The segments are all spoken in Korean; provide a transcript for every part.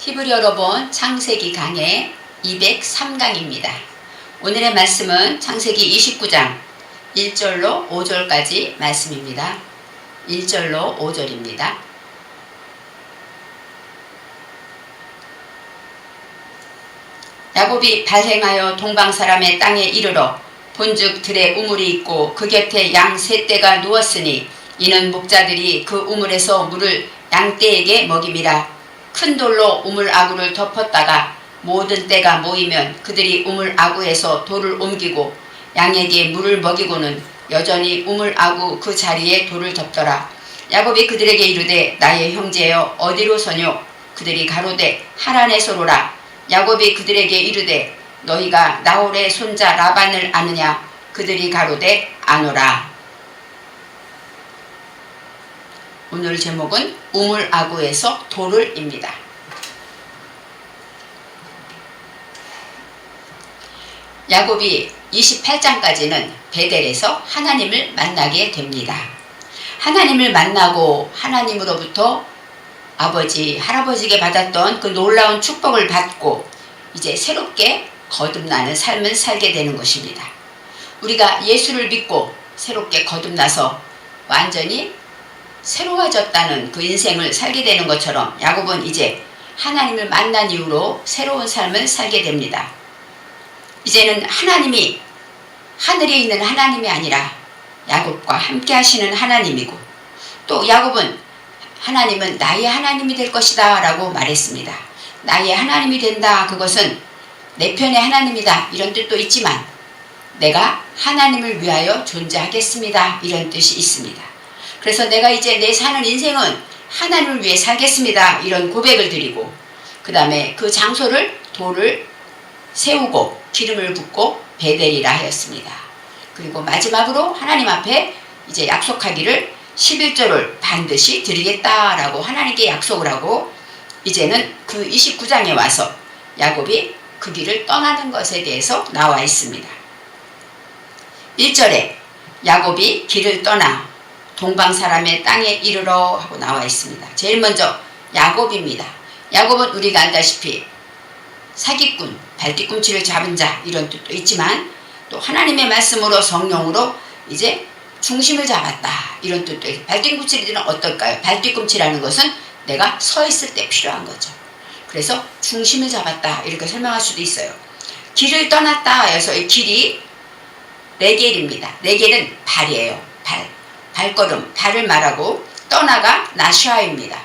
히브리어로 본 창세기 강의 203강입니다. 오늘의 말씀은 창세기 29장 1절로 5절까지 말씀입니다. 1절로 5절입니다. 야곱이 발행하여 동방사람의 땅에 이르러 본즉 들에 우물이 있고 그 곁에 양 세 떼가 누웠으니 이는 목자들이 그 우물에서 물을 양떼에게 먹임이라. 큰 돌로 우물 아구를 덮었다가 모든 떼가 모이면 그들이 우물 아구에서 돌을 옮기고 양에게 물을 먹이고는 여전히 우물 아구 그 자리에 돌을 덮더라. 야곱이 그들에게 이르되 나의 형제여 어디로 서뇨? 그들이 가로되 하란에서로라. 야곱이 그들에게 이르되 너희가 나홀의 손자 라반을 아느냐? 그들이 가로되 아노라. 오늘 제목은 우물 아구에서 돌을입니다. 야곱이 28장까지는 베델에서 하나님을 만나게 됩니다. 하나님을 만나고 하나님으로부터 아버지, 할아버지에게 받았던 그 놀라운 축복을 받고 이제 새롭게 거듭나는 삶을 살게 되는 것입니다. 우리가 예수를 믿고 새롭게 거듭나서 완전히 새로워졌다는 그 인생을 살게 되는 것처럼 야곱은 이제 하나님을 만난 이후로 새로운 삶을 살게 됩니다. 이제는 하나님이 하늘에 있는 하나님이 아니라 야곱과 함께 하시는 하나님이고 또 야곱은 하나님은 나의 하나님이 될 것이다 라고 말했습니다. 나의 하나님이 된다, 그것은 내 편의 하나님이다 이런 뜻도 있지만 내가 하나님을 위하여 존재하겠습니다 이런 뜻이 있습니다. 그래서 내가 이제 내 사는 인생은 하나님을 위해 살겠습니다 이런 고백을 드리고 그 다음에 그 장소를 돌을 세우고 기름을 붓고 베델이라 하였습니다. 그리고 마지막으로 하나님 앞에 이제 약속하기를 11조를 반드시 드리겠다라고 하나님께 약속을 하고 이제는 그 29장에 와서 야곱이 그 길을 떠나는 것에 대해서 나와 있습니다. 1절에 야곱이 길을 떠나 동방사람의 땅에 이르러 하고 나와 있습니다. 제일 먼저 야곱입니다. 야곱은 우리가 알다시피 사기꾼, 발뒤꿈치를 잡은 자 이런 뜻도 있지만 또 하나님의 말씀으로 성령으로 이제 중심을 잡았다 이런 뜻도 있어요. 발뒤꿈치는 어떨까요? 발뒤꿈치라는 것은 내가 서 있을 때 필요한 거죠. 그래서 중심을 잡았다 이렇게 설명할 수도 있어요. 길을 떠났다 해서 이 길이 레겔입니다. 레겔은 발이에요. 발걸음, 발을 말하고 떠나가 나샤입니다.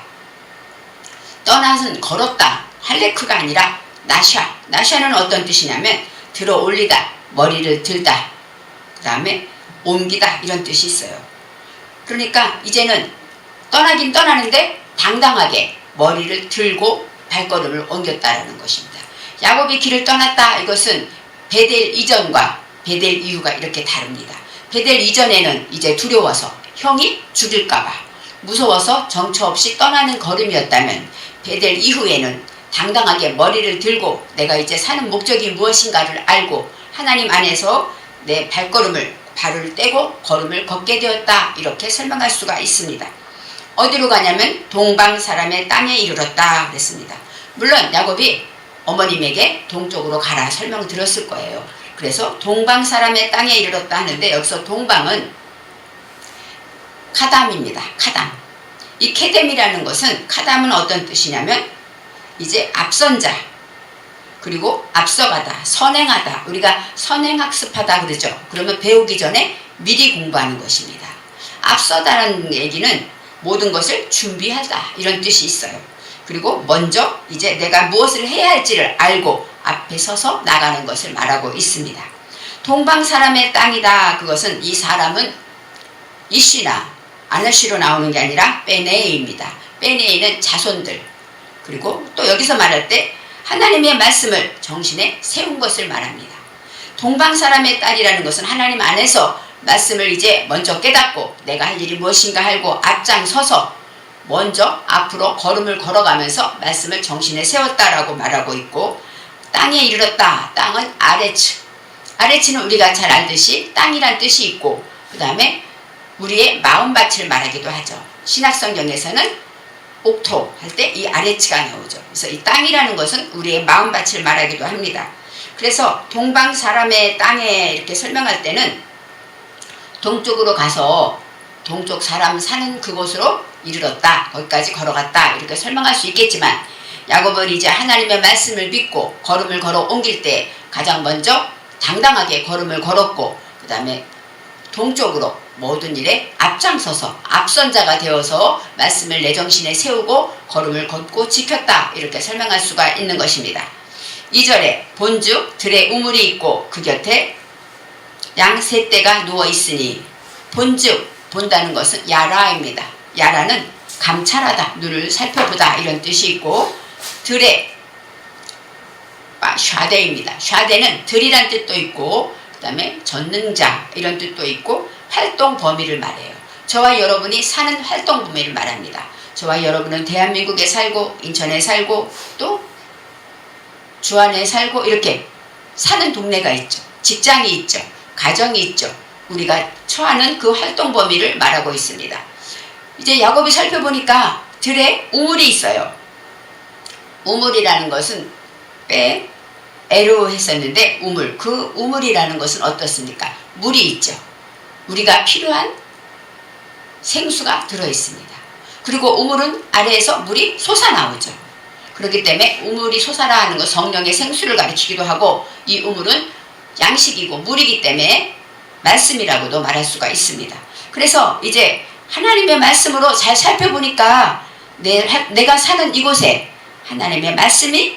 떠나는 걸었다, 할레크가 아니라 나샤. 나샤는 어떤 뜻이냐면 들어 올리다, 머리를 들다, 그 다음에 옮기다 이런 뜻이 있어요. 그러니까 이제는 떠나긴 떠나는데 당당하게 머리를 들고 발걸음을 옮겼다라는 것입니다. 야곱이 길을 떠났다, 이것은 베델 이전과 베델 이후가 이렇게 다릅니다. 베델 이전에는 이제 두려워서 형이 죽일까봐 무서워서 정처 없이 떠나는 걸음이었다면 베델 이후에는 당당하게 머리를 들고 내가 이제 사는 목적이 무엇인가를 알고 하나님 안에서 내 발을 떼고 걸음을 걷게 되었다 이렇게 설명할 수가 있습니다. 어디로 가냐면 동방사람의 땅에 이르렀다 그랬습니다. 물론 야곱이 어머님에게 동쪽으로 가라 설명을 들었을 거예요. 그래서 동방사람의 땅에 이르렀다 하는데 여기서 동방은 카담입니다. 카담. 이 케뎀이라는 것은 카담은 어떤 뜻이냐면 이제 앞선 자 그리고 앞서가다, 선행하다. 우리가 선행학습하다 그러죠. 그러면 배우기 전에 미리 공부하는 것입니다. 앞서다라는 얘기는 모든 것을 준비하다 이런 뜻이 있어요. 그리고 먼저 이제 내가 무엇을 해야 할지를 알고 앞에 서서 나가는 것을 말하고 있습니다. 동방사람의 땅이다. 그것은 이 사람은 이시나 아너시로 나오는 게 아니라 베네입니다. 베네는 자손들. 그리고 또 여기서 말할 때 하나님의 말씀을 정신에 세운 것을 말합니다. 동방사람의 딸이라는 것은 하나님 안에서 말씀을 이제 먼저 깨닫고 내가 할 일이 무엇인가 알고 앞장서서 먼저 앞으로 걸음을 걸어가면서 말씀을 정신에 세웠다라고 말하고 있고 땅에 이르렀다. 땅은 아레츠. 아레츠는 우리가 잘 알듯이 땅이란 뜻이 있고 그 다음에 우리의 마음밭을 말하기도 하죠. 신약성경에서는 옥토 할 때 이 아래치가 나오죠. 그래서 이 땅이라는 것은 우리의 마음밭을 말하기도 합니다. 그래서 동방 사람의 땅에 이렇게 설명할 때는 동쪽으로 가서 동쪽 사람 사는 그곳으로 이르렀다, 거기까지 걸어갔다, 이렇게 설명할 수 있겠지만, 야곱은 이제 하나님의 말씀을 믿고 걸음을 걸어 옮길 때 가장 먼저 당당하게 걸음을 걸었고, 그 다음에 동쪽으로 모든 일에 앞장서서 앞선자가 되어서 말씀을 내 정신에 세우고 걸음을 걷고 지켰다, 이렇게 설명할 수가 있는 것입니다. 2절에 본즉 들에 우물이 있고 그 곁에 양 세 떼가 누워 있으니, 본즉 본다는 것은 야라입니다. 야라는 감찰하다, 눈을 살펴보다, 이런 뜻이 있고, 들에 샤데입니다. 샤데는 들이란 뜻도 있고, 그 다음에 전능자 이런 뜻도 있고, 활동 범위를 말해요. 저와 여러분이 사는 활동 범위를 말합니다. 저와 여러분은 대한민국에 살고 인천에 살고 또 주안에 살고 이렇게 사는 동네가 있죠. 직장이 있죠. 가정이 있죠. 우리가 처하는 그 활동 범위를 말하고 있습니다. 이제 야곱이 살펴보니까 들에 우물이 있어요. 우물이라는 것은 에로 했었는데 우물, 그 우물이라는 것은 어떻습니까? 물이 있죠. 우리가 필요한 생수가 들어있습니다. 그리고 우물은 아래에서 물이 솟아나오죠. 그렇기 때문에 우물이 솟아나는 것, 성령의 생수를 가리키기도 하고, 이 우물은 양식이고 물이기 때문에 말씀이라고도 말할 수가 있습니다. 그래서 이제 하나님의 말씀으로 잘 살펴보니까 내가 사는 이곳에 하나님의 말씀이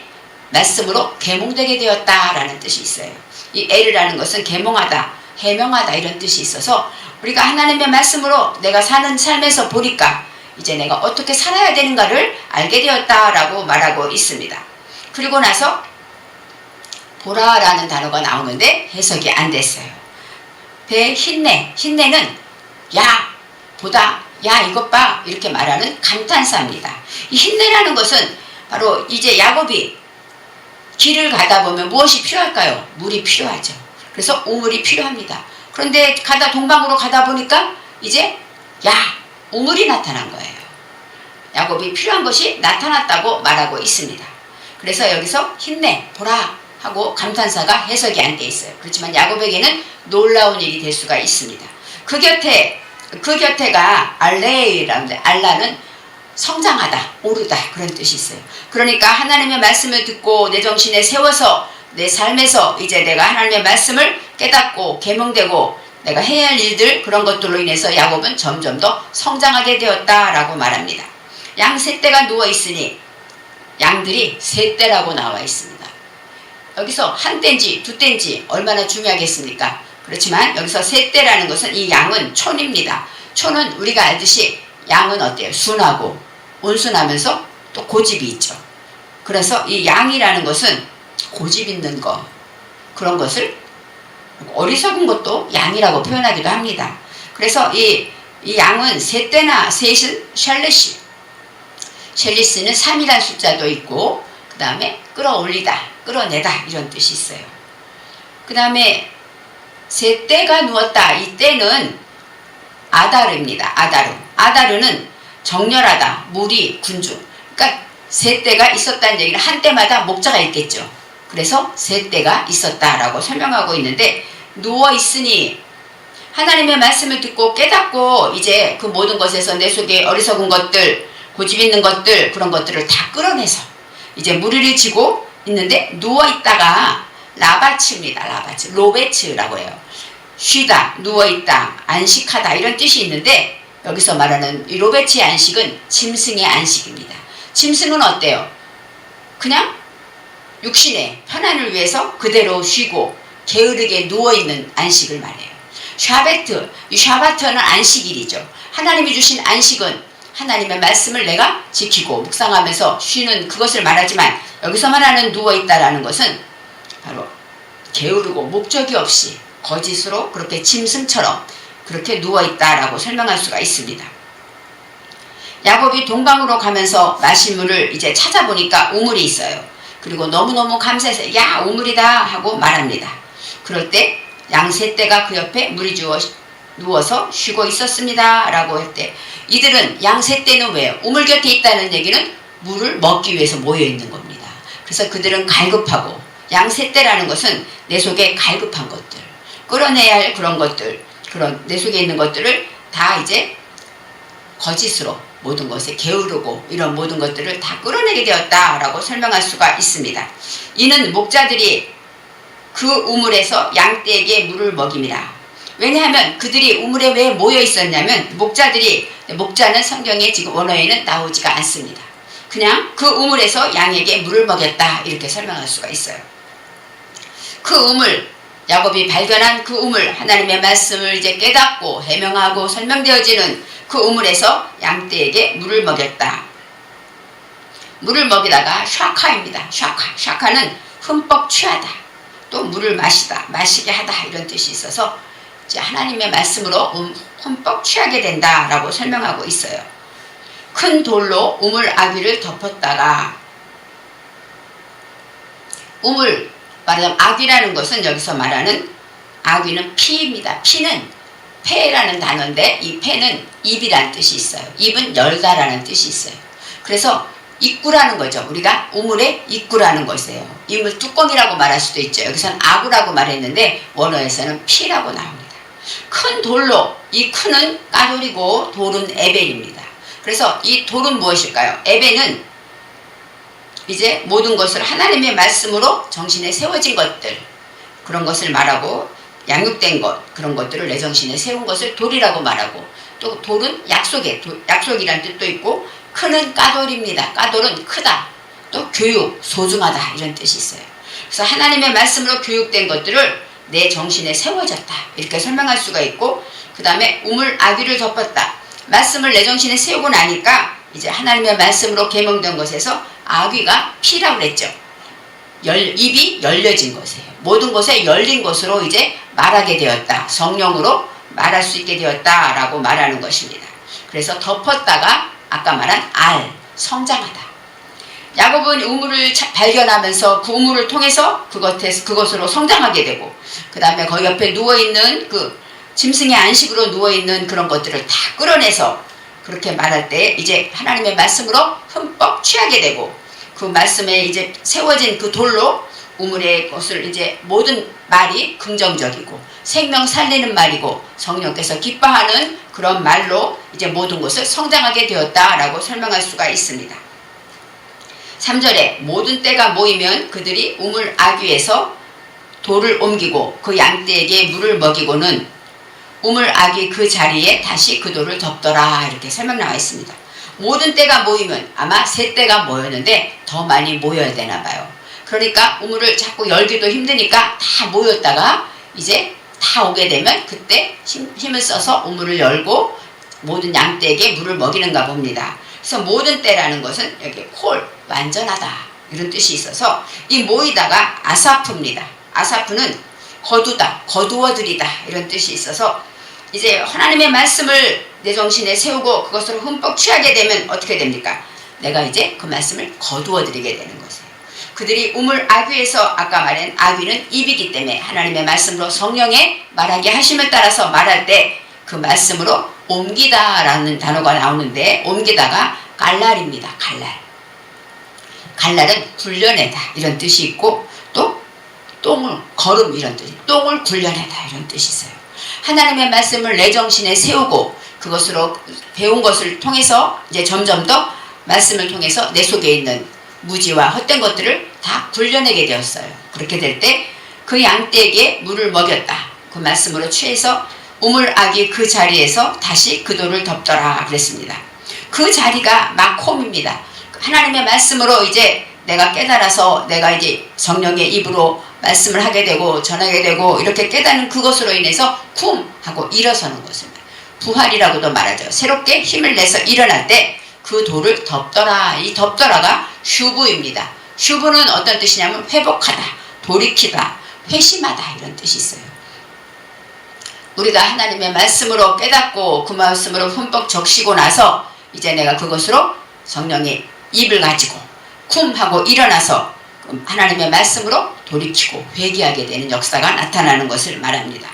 말씀으로 계몽되게 되었다라는 뜻이 있어요. 이 에르라는 것은 계몽하다, 해명하다, 이런 뜻이 있어서 우리가 하나님의 말씀으로 내가 사는 삶에서 보니까 이제 내가 어떻게 살아야 되는가를 알게 되었다라고 말하고 있습니다. 그리고 나서 보라라는 단어가 나오는데 해석이 안 됐어요. 흰내는 야, 보다, 야, 이것 봐, 이렇게 말하는 감탄사입니다. 이 흰내라는 것은 바로 이제 야곱이 길을 가다 보면 무엇이 필요할까요? 물이 필요하죠. 그래서 우물이 필요합니다. 그런데 동방으로 가다 보니까 이제 우물이 나타난 거예요. 야곱이 필요한 것이 나타났다고 말하고 있습니다. 그래서 여기서 흰내, 보라 하고 감탄사가 해석이 안 돼 있어요. 그렇지만 야곱에게는 놀라운 일이 될 수가 있습니다. 그 곁에가 알레이라는데, 알라는 성장하다, 오르다, 그런 뜻이 있어요. 그러니까 하나님의 말씀을 듣고 내 정신에 세워서 내 삶에서 이제 내가 하나님의 말씀을 깨닫고 계명되고 내가 해야 할 일들, 그런 것들로 인해서 야곱은 점점 더 성장하게 되었다라고 말합니다. 양 세 떼가 누워 있으니, 양들이 세 떼라고 나와 있습니다. 여기서 한 떼인지 두 떼인지 얼마나 중요하겠습니까? 그렇지만 여기서 세 떼라는 것은, 이 양은 촌입니다. 촌은 우리가 알듯이 양은 어때요? 순하고 온순하면서 또 고집이 있죠. 그래서 이 양이라는 것은 고집 있는 거, 그런 것을, 어리석은 것도 양이라고 표현하기도 합니다. 그래서 이 양은 세 떼나 셋은 샬리스는 3이라는 숫자도 있고, 그 다음에 끌어올리다, 끌어내다, 이런 뜻이 있어요. 그 다음에 세 떼가 누웠다. 이 떼는 아다르입니다. 아다르는 정렬하다, 무리, 군주. 그러니까 세 떼가 있었다는 얘기는 한 떼마다 목자가 있겠죠. 그래서 세 떼가 있었다라고 설명하고 있는데, 누워 있으니 하나님의 말씀을 듣고 깨닫고 이제 그 모든 것에서 내 속에 어리석은 것들, 고집 있는 것들, 그런 것들을 다 끌어내서 이제 무리를 지고 있는데, 누워 있다가 라바츠입니다. 로베츠라고 해요. 쉬다, 누워있다, 안식하다, 이런 뜻이 있는데, 여기서 말하는 이 로베츠의 안식은 짐승의 안식입니다. 짐승은 어때요? 그냥 육신의 편안을 위해서 그대로 쉬고 게으르게 누워있는 안식을 말해요. 이 샤바트는 안식일이죠. 하나님이 주신 안식은 하나님의 말씀을 내가 지키고 묵상하면서 쉬는 그것을 말하지만, 여기서 말하는 누워있다라는 것은 바로 게으르고 목적이 없이 거짓으로 그렇게 짐승처럼 그렇게 누워있다라고 설명할 수가 있습니다. 야곱이 동방으로 가면서 마실 물을 이제 찾아보니까 우물이 있어요. 그리고 너무너무 감사해서 야, 우물이다 하고 말합니다. 그럴 때 양 세 떼가 그 옆에 물이 누워서 쉬고 있었습니다 라고 할 때, 이들은 양셋대는 왜요? 우물 곁에 있다는 얘기는 물을 먹기 위해서 모여 있는 겁니다. 그래서 그들은 갈급하고, 양셋대라는 것은 내 속에 갈급한 것들, 끌어내야 할 그런 것들, 그런 내 속에 있는 것들을 다 이제 거짓으로 모든 것에 게으르고 이런 모든 것들을 다 끌어내게 되었다라고 설명할 수가 있습니다. 이는 목자들이 그 우물에서 양떼에게 물을 먹임이라. 왜냐하면 그들이 우물에 왜 모여 있었냐면, 목자는 성경에 지금 원어에는 나오지가 않습니다. 그냥 그 우물에서 양에게 물을 먹였다, 이렇게 설명할 수가 있어요. 그 우물, 야곱이 발견한 그 우물, 하나님의 말씀을 이제 깨닫고 해명하고 설명되어지는 그 우물에서 양떼에게 물을 먹였다. 물을 먹이다가 샤카입니다. 샤카는 흠뻑 취하다, 또 물을 마시게 하다, 이런 뜻이 있어서 이제 하나님의 말씀으로 흠뻑 취하게 된다라고 설명하고 있어요. 큰 돌로 우물 아귀를 덮었다가, 우물 말하자면 아귀라는 것은 여기서 말하는 아귀는 피입니다. 피는 폐라는 단어인데, 이 폐는 입이라는 뜻이 있어요. 입은 열다라는 뜻이 있어요. 그래서 입구라는 거죠. 우리가 우물의 입구라는 것이에요. 이물 뚜껑이라고 말할 수도 있죠. 여기서는 아구라고 말했는데 원어에서는 피라고 나옵니다. 큰 돌로, 이 큰은 까돌이고 돌은 에벨입니다. 그래서 이 돌은 무엇일까요? 에벨은 이제 모든 것을 하나님의 말씀으로 정신에 세워진 것들, 그런 것을 말하고, 양육된 것, 그런 것들을 내 정신에 세운 것을 돌이라고 말하고, 또 돌은 약속이라는 뜻도 있고, 큰은 까돌입니다. 까돌은 크다, 또 교육, 소중하다, 이런 뜻이 있어요. 그래서 하나님의 말씀으로 교육된 것들을 내 정신에 세워졌다, 이렇게 설명할 수가 있고, 그 다음에 우물 아귀를 덮었다. 말씀을 내 정신에 세우고 나니까 이제 하나님의 말씀으로 계명된 것에서 아귀가 피라고 그랬죠. 입이 열려진 것이에요. 모든 것에 열린 것으로 이제 말하게 되었다. 성령으로 말할 수 있게 되었다라고 말하는 것입니다. 그래서 덮었다가 아까 말한 성장하다. 야곱은 우물을 발견하면서 그 우물을 통해서 그것으로 성장하게 되고, 그 다음에 거기 옆에 누워있는 그 짐승의 안식으로 누워있는 그런 것들을 다 끌어내서 그렇게 말할 때 이제 하나님의 말씀으로 흠뻑 취하게 되고, 그 말씀에 이제 세워진 그 돌로 우물의 것을 이제 모든 말이 긍정적이고 생명 살리는 말이고 성령께서 기뻐하는 그런 말로 이제 모든 것을 성장하게 되었다라고 설명할 수가 있습니다. 3절에 모든 떼가 모이면 그들이 우물 아귀에서 돌을 옮기고 그 양떼에게 물을 먹이고는 우물 아귀 그 자리에 다시 그 돌을 덮더라, 이렇게 설명 나와 있습니다. 모든 떼가 모이면, 아마 세 떼가 모였는데 더 많이 모여야 되나 봐요. 그러니까 우물을 자꾸 열기도 힘드니까 다 모였다가 이제 다 오게 되면 그때 힘을 써서 우물을 열고 모든 양떼에게 물을 먹이는가 봅니다. 그래서 모든 떼라는 것은 여기 완전하다, 이런 뜻이 있어서 이 모이다가 아사프입니다. 아사프는 거두어들이다, 이런 뜻이 있어서 이제 하나님의 말씀을 내 정신에 세우고 그것으로 흠뻑 취하게 되면 어떻게 됩니까? 내가 이제 그 말씀을 거두어드리게 되는 것이에요. 그들이 우물 아귀에서, 아까 말한 아귀는 입이기 때문에 하나님의 말씀으로 성령의 말하게 하심을 따라서 말할 때 그 말씀으로 옮기다 라는 단어가 나오는데, 옮기다가 갈랄입니다. 갈랄은 굴려내다, 이런 뜻이 있고, 또 걸음, 이런 뜻이, 똥을 굴려내다, 이런 뜻이 있어요. 하나님의 말씀을 내 정신에 세우고 그것으로 배운 것을 통해서 이제 점점 더 말씀을 통해서 내 속에 있는 무지와 헛된 것들을 다 굴려내게 되었어요. 그렇게 될 때 그 양떼에게 물을 먹였다. 그 말씀으로 취해서 우물 아귀 그 자리에서 다시 그 돌을 덮더라 그랬습니다. 그 자리가 마콤입니다. 하나님의 말씀으로 이제 내가 깨달아서 내가 이제 성령의 입으로 말씀을 하게 되고 전하게 되고 이렇게 깨닫는 그것으로 인해서 쿵 하고 일어서는 것을 부활이라고도 말하죠. 새롭게 힘을 내서 일어날 때 그 돌을 덮더라. 이 덮더라가 슈브입니다. 슈브는 어떤 뜻이냐면 회복하다, 돌이키다, 회심하다, 이런 뜻이 있어요. 우리가 하나님의 말씀으로 깨닫고 그 말씀으로 흠뻑 적시고 나서 이제 내가 그것으로 성령의 입을 가지고 쿵 하고 일어나서 하나님의 말씀으로 돌이키고 회개하게 되는 역사가 나타나는 것을 말합니다.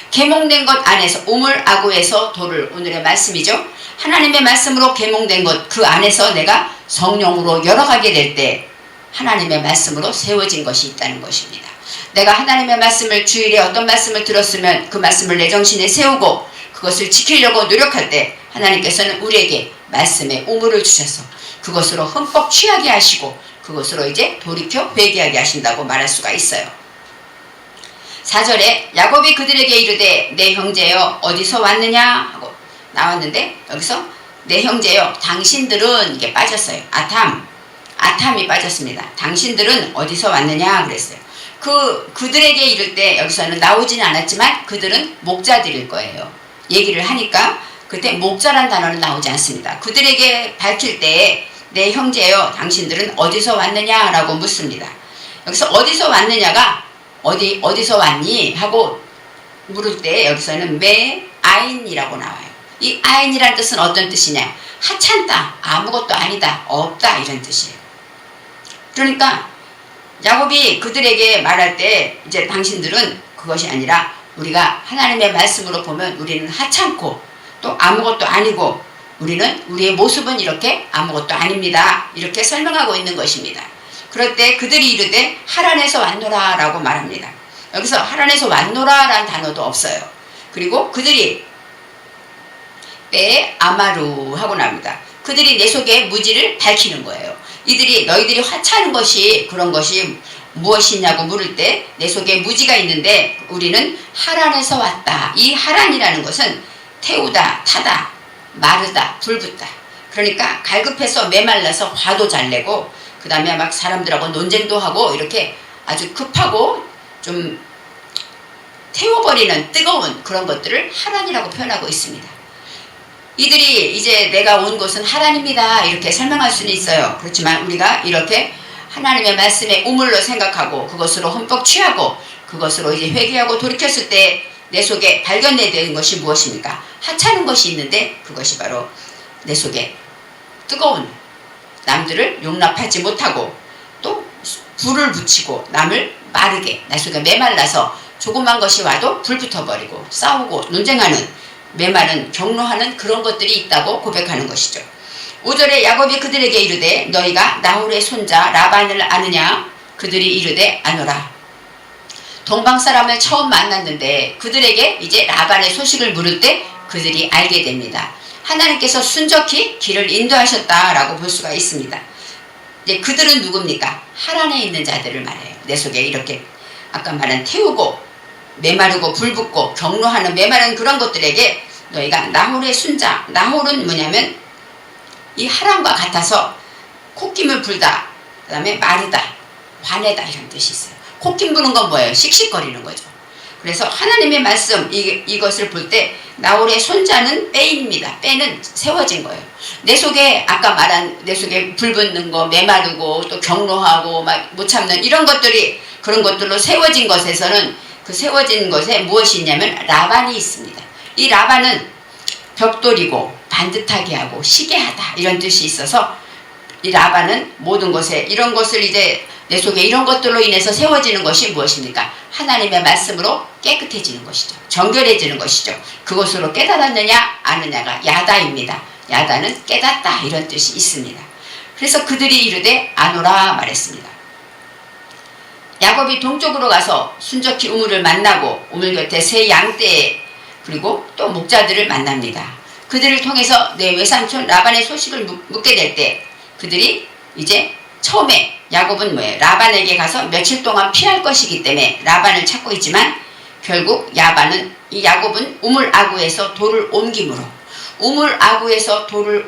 계몽된 것 안에서 우물 아구에서 돌을, 오늘의 말씀이죠. 하나님의 말씀으로 계몽된 것, 그 안에서 내가 성령으로 열어가게 될 때 하나님의 말씀으로 세워진 것이 있다는 것입니다. 내가 하나님의 말씀을 주일에 어떤 말씀을 들었으면 그 말씀을 내 정신에 세우고 그것을 지키려고 노력할 때 하나님께서는 우리에게 말씀의 우물을 주셔서 그것으로 흠뻑 취하게 하시고 그것으로 이제 돌이켜 회개하게 하신다고 말할 수가 있어요. 4절에 야곱이 그들에게 이르되 내 형제여 어디서 왔느냐 하고 나왔는데 여기서 내 형제여 당신들은 이게 빠졌어요. 아탐이 빠졌습니다. 당신들은 어디서 왔느냐 그랬어요. 그들에게 이를 때 여기서는 나오지는 않았지만 그들은 목자들일 거예요. 얘기를 하니까 그때 목자란 단어는 나오지 않습니다. 그들에게 밝힐 때에 내 형제여 당신들은 어디서 왔느냐라고 묻습니다. 여기서 어디서 왔느냐가 어디서 왔니? 하고 물을 때 여기서는 매 아인이라고 나와요. 이 아인이라는 뜻은 어떤 뜻이냐? 하찮다, 아무것도 아니다, 없다 이런 뜻이에요. 그러니까 야곱이 그들에게 말할 때 이제 당신들은 그것이 아니라 우리가 하나님의 말씀으로 보면 우리는 하찮고 또 아무것도 아니고 우리의 모습은 이렇게 아무것도 아닙니다. 이렇게 설명하고 있는 것입니다. 그럴 때 그들이 이르되 하란에서 왔노라 라고 말합니다. 여기서 하란에서 왔노라 라는 단어도 없어요. 그리고 그들이 빼 아마루 하고 나옵니다. 그들이 내 속에 무지를 밝히는 거예요. 너희들이 하찮은 것이 그런 것이 무엇이냐고 물을 때 내 속에 무지가 있는데 우리는 하란에서 왔다. 이 하란이라는 것은 태우다, 타다, 마르다, 불붙다. 그러니까 갈급해서 메말라서 화도 잘 내고 그 다음에 막 사람들하고 논쟁도 하고 이렇게 아주 급하고 좀 태워버리는 뜨거운 그런 것들을 하란이라고 표현하고 있습니다. 이들이 이제 내가 온 곳은 하란입니다. 이렇게 설명할 수는 있어요. 그렇지만 우리가 이렇게 하나님의 말씀의 우물로 생각하고 그것으로 흠뻑 취하고 그것으로 이제 회개하고 돌이켰을 때 내 속에 발견되야 되는 것이 무엇입니까? 하찮은 것이 있는데 그것이 바로 내 속에 뜨거운 남들을 용납하지 못하고 또 불을 붙이고 남을 마르게 내 속에 메말라서 조그만 것이 와도 불 붙어버리고 싸우고 논쟁하는 메마른 격노하는 그런 것들이 있다고 고백하는 것이죠. 5절에 야곱이 그들에게 이르되 너희가 나홀의 손자 라반을 아느냐? 그들이 이르되 아노라. 동방 사람을 처음 만났는데 그들에게 이제 라반의 소식을 물을 때 그들이 알게 됩니다. 하나님께서 순적히 길을 인도하셨다라고 볼 수가 있습니다. 이제 그들은 누굽니까? 하란에 있는 자들을 말해요. 내 속에 이렇게 아까 말한 태우고 메마르고 불붙고 격노하는 메마른 그런 것들에게 너희가 나홀의 순자, 나홀은 뭐냐면 이 하란과 같아서 콧김을 불다, 그 다음에 마르다, 화내다 이런 뜻이 있어요. 콧김 부는 건 뭐예요? 씩씩거리는 거죠. 그래서 하나님의 말씀 이것을 볼 때 나홀의 손자는 빼입니다. 빼는 세워진 거예요. 내 속에 아까 말한 내 속에 불붙는 거 메마르고 또 격노하고 막 못 참는 이런 것들이 그런 것들로 세워진 것에서는 그 세워진 것에 무엇이 있냐면 라반이 있습니다. 이 라반은 벽돌이고 반듯하게 하고 시게 하다 이런 뜻이 있어서 이 라반은 모든 것에 이런 것을 이제 내 속에 이런 것들로 인해서 세워지는 것이 무엇입니까? 하나님의 말씀으로 깨끗해지는 것이죠. 정결해지는 것이죠. 그것으로 깨달았느냐 아느냐가 야다입니다. 야다는 깨닫다 이런 뜻이 있습니다. 그래서 그들이 이르되 아노라 말했습니다. 야곱이 동쪽으로 가서 순적히 우물을 만나고 우물 곁에 새 양떼 그리고 또 목자들을 만납니다. 그들을 통해서 내 외삼촌 라반의 소식을 묻게 될 때 그들이 이제 처음에 야곱은 뭐예요? 라반에게 가서 며칠 동안 피할 것이기 때문에 라반을 찾고 있지만 결국 야곱은 우물 아구에서 돌을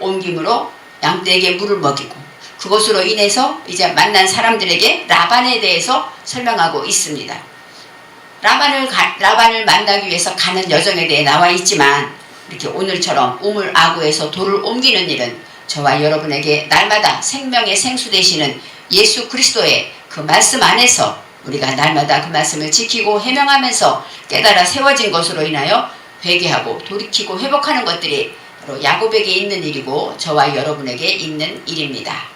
옮김으로 양떼에게 물을 먹이고 그것으로 인해서 이제 만난 사람들에게 라반에 대해서 설명하고 있습니다. 라반을 만나기 위해서 가는 여정에 대해 나와 있지만 이렇게 오늘처럼 우물 아구에서 돌을 옮기는 일은 저와 여러분에게 날마다 생명의 생수 되시는 예수 그리스도의 그 말씀 안에서 우리가 날마다 그 말씀을 지키고 해명하면서 깨달아 세워진 것으로 인하여 회개하고 돌이키고 회복하는 것들이 바로 야곱에게 있는 일이고 저와 여러분에게 있는 일입니다.